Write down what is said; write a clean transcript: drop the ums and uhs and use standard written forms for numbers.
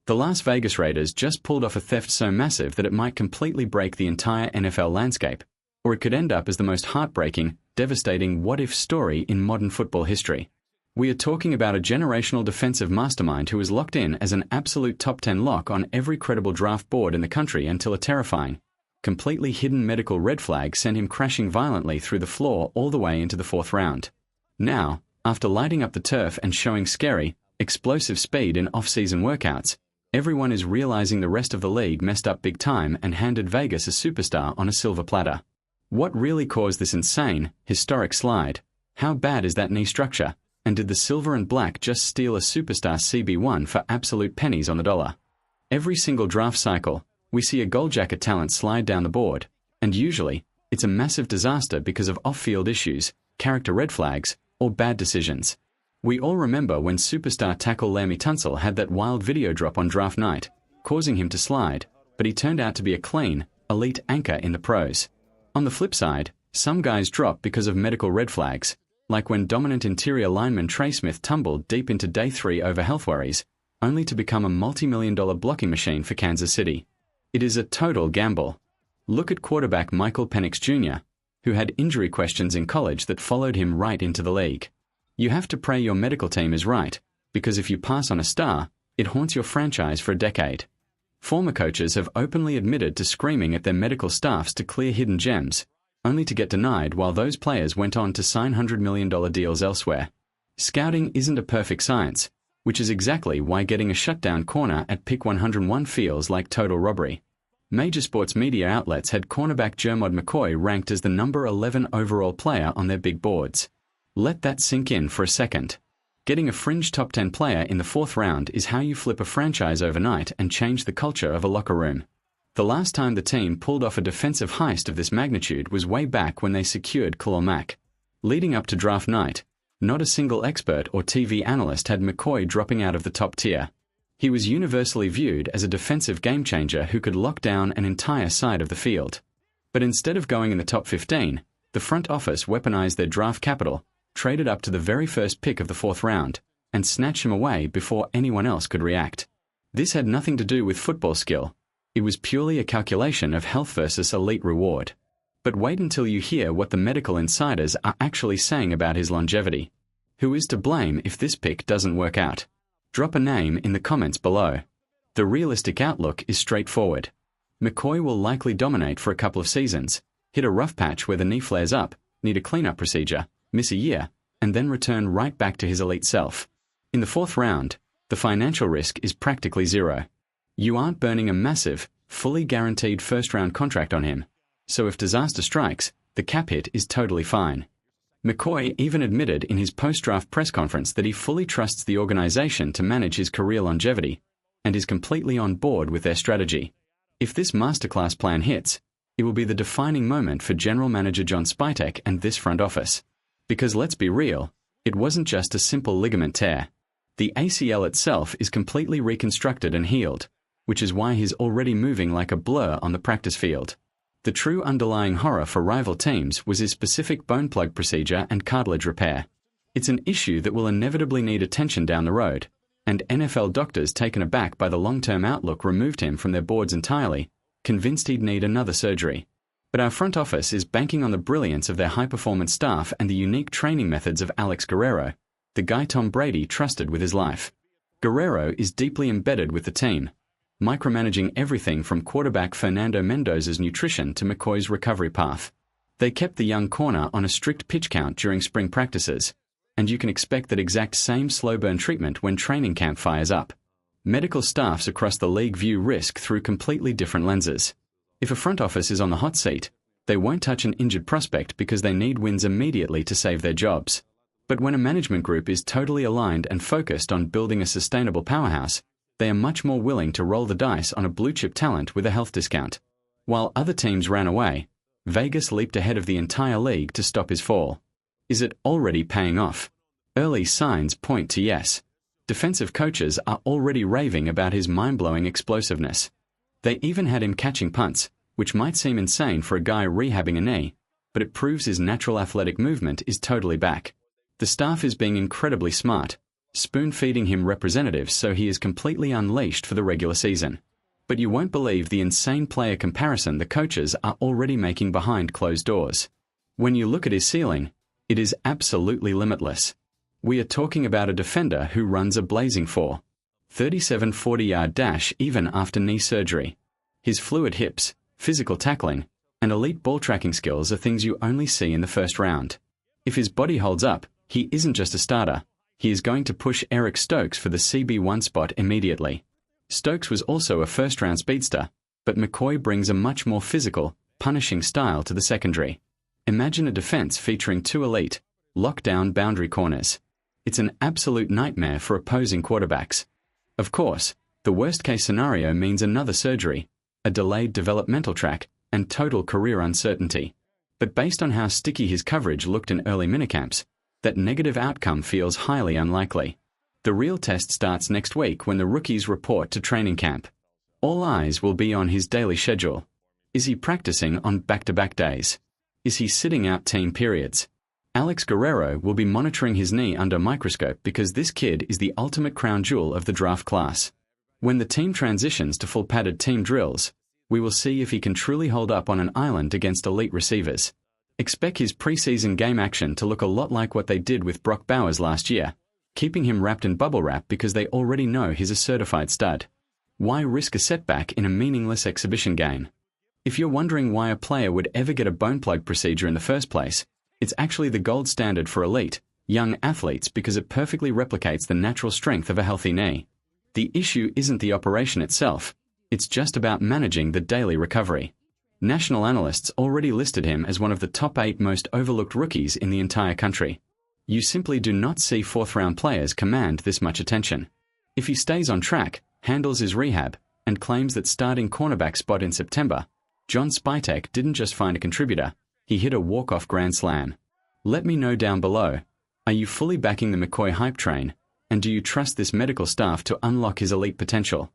The Las Vegas Raiders just pulled off a theft so massive that it might completely break the entire NFL landscape, or it could end up as the most heartbreaking, devastating what-if story in modern football history. We are talking about a generational defensive mastermind who was locked in as an absolute top 10 lock on every credible draft board in the country until a terrifying, completely hidden medical red flag sent him crashing violently through the floor all the way into the 4th round. Now, after lighting up the turf and showing scary, explosive speed in off-season workouts, everyone is realizing the rest of the league messed up big time and handed Vegas a superstar on a silver platter. What really caused this insane, historic slide? How bad is that knee structure? And did the silver and black just steal a superstar CB1 for absolute pennies on the dollar? Every single draft cycle, we see a gold-jacket talent slide down the board, and usually, it's a massive disaster because of off-field issues, character red flags, or bad decisions. We all remember when superstar tackle Laremy Tunsil had that wild video drop on draft night, causing him to slide, but he turned out to be a clean, elite anchor in the pros. On the flip side, some guys drop because of medical red flags, like when dominant interior lineman Trey Smith tumbled deep into day 3 over health worries, only to become a multi-million-dollar blocking machine for Kansas City. It is a total gamble. Look at quarterback Michael Penix Jr., who had injury questions in college that followed him right into the league. You have to pray your medical team is right, because if you pass on a star, it haunts your franchise for a decade. Former coaches have openly admitted to screaming at their medical staffs to clear hidden gems, only to get denied while those players went on to sign $100 million deals elsewhere. Scouting isn't a perfect science, which is exactly why getting a shutdown corner at pick 101 feels like total robbery. Major sports media outlets had cornerback Jermod McCoy ranked as the number 11 overall player on their big boards. Let that sink in for a second. Getting a fringe top 10 player in the 4th round is how you flip a franchise overnight and change the culture of a locker room. The last time the team pulled off a defensive heist of this magnitude was way back when they secured Khalil Mack. Leading up to draft night, not a single expert or TV analyst had McCoy dropping out of the top tier. He was universally viewed as a defensive game-changer who could lock down an entire side of the field. But instead of going in the top 15, the front office weaponized their draft capital, traded up to the very first pick of the 4th round, and snatched him away before anyone else could react. This had nothing to do with football skill. It was purely a calculation of health versus elite reward. But wait until you hear what the medical insiders are actually saying about his longevity. Who is to blame if this pick doesn't work out? Drop a name in the comments below. The realistic outlook is straightforward. McCoy will likely dominate for a couple of seasons, hit a rough patch where the knee flares up, need a cleanup procedure, miss a year, and then return right back to his elite self. In the 4th round, the financial risk is practically zero. You aren't burning a massive, fully guaranteed first-round contract on him, so if disaster strikes, the cap hit is totally fine. McCoy even admitted in his post-draft press conference that he fully trusts the organization to manage his career longevity, and is completely on board with their strategy. If this masterclass plan hits, it will be the defining moment for General Manager John Spytek and this front office. Because let's be real, it wasn't just a simple ligament tear. The ACL itself is completely reconstructed and healed, which is why he's already moving like a blur on the practice field. The true underlying horror for rival teams was his specific bone plug procedure and cartilage repair. It's an issue that will inevitably need attention down the road, and NFL doctors taken aback by the long-term outlook removed him from their boards entirely, convinced he'd need another surgery. But our front office is banking on the brilliance of their high-performance staff and the unique training methods of Alex Guerrero, the guy Tom Brady trusted with his life. Guerrero is deeply embedded with the team, micromanaging everything from quarterback Fernando Mendoza's nutrition to McCoy's recovery path. They kept the young corner on a strict pitch count during spring practices, and you can expect that exact same slow-burn treatment when training camp fires up. Medical staffs across the league view risk through completely different lenses. If a front office is on the hot seat, they won't touch an injured prospect because they need wins immediately to save their jobs. But when a management group is totally aligned and focused on building a sustainable powerhouse, they are much more willing to roll the dice on a blue-chip talent with a health discount. While other teams ran away, Vegas leaped ahead of the entire league to stop his fall. Is it already paying off? Early signs point to yes. Defensive coaches are already raving about his mind-blowing explosiveness. They even had him catching punts, which might seem insane for a guy rehabbing a knee, but it proves his natural athletic movement is totally back. The staff is being incredibly smart, spoon-feeding him representatives so he is completely unleashed for the regular season. But you won't believe the insane player comparison the coaches are already making behind closed doors. When you look at his ceiling, it is absolutely limitless. We are talking about a defender who runs a blazing 4.37 40-yard dash even after knee surgery. His fluid hips, physical tackling, and elite ball tracking skills are things you only see in the first round. If his body holds up, he isn't just a starter. He is going to push Eric Stokes for the CB1 spot immediately. Stokes was also a first-round speedster, but McCoy brings a much more physical, punishing style to the secondary. Imagine a defense featuring two elite, lockdown boundary corners. It's an absolute nightmare for opposing quarterbacks. Of course, the worst-case scenario means another surgery, a delayed developmental track, and total career uncertainty. But based on how sticky his coverage looked in early minicamps, that negative outcome feels highly unlikely. The real test starts next week when the rookies report to training camp. All eyes will be on his daily schedule. Is he practicing on back-to-back days? Is he sitting out team periods? Alex Guerrero will be monitoring his knee under a microscope because this kid is the ultimate crown jewel of the draft class. When the team transitions to full-padded team drills, we will see if he can truly hold up on an island against elite receivers. Expect his preseason game action to look a lot like what they did with Brock Bowers last year, keeping him wrapped in bubble wrap because they already know he's a certified stud. Why risk a setback in a meaningless exhibition game? If you're wondering why a player would ever get a bone plug procedure in the first place, it's actually the gold standard for elite, young athletes because it perfectly replicates the natural strength of a healthy knee. The issue isn't the operation itself, it's just about managing the daily recovery. National analysts already listed him as one of the top 8 most overlooked rookies in the entire country. You simply do not see fourth-round players command this much attention. If he stays on track, handles his rehab, and claims that starting cornerback spot in September, John Spytek didn't just find a contributor, he hit a walk-off grand slam. Let me know down below, are you fully backing the McCoy hype train, and do you trust this medical staff to unlock his elite potential?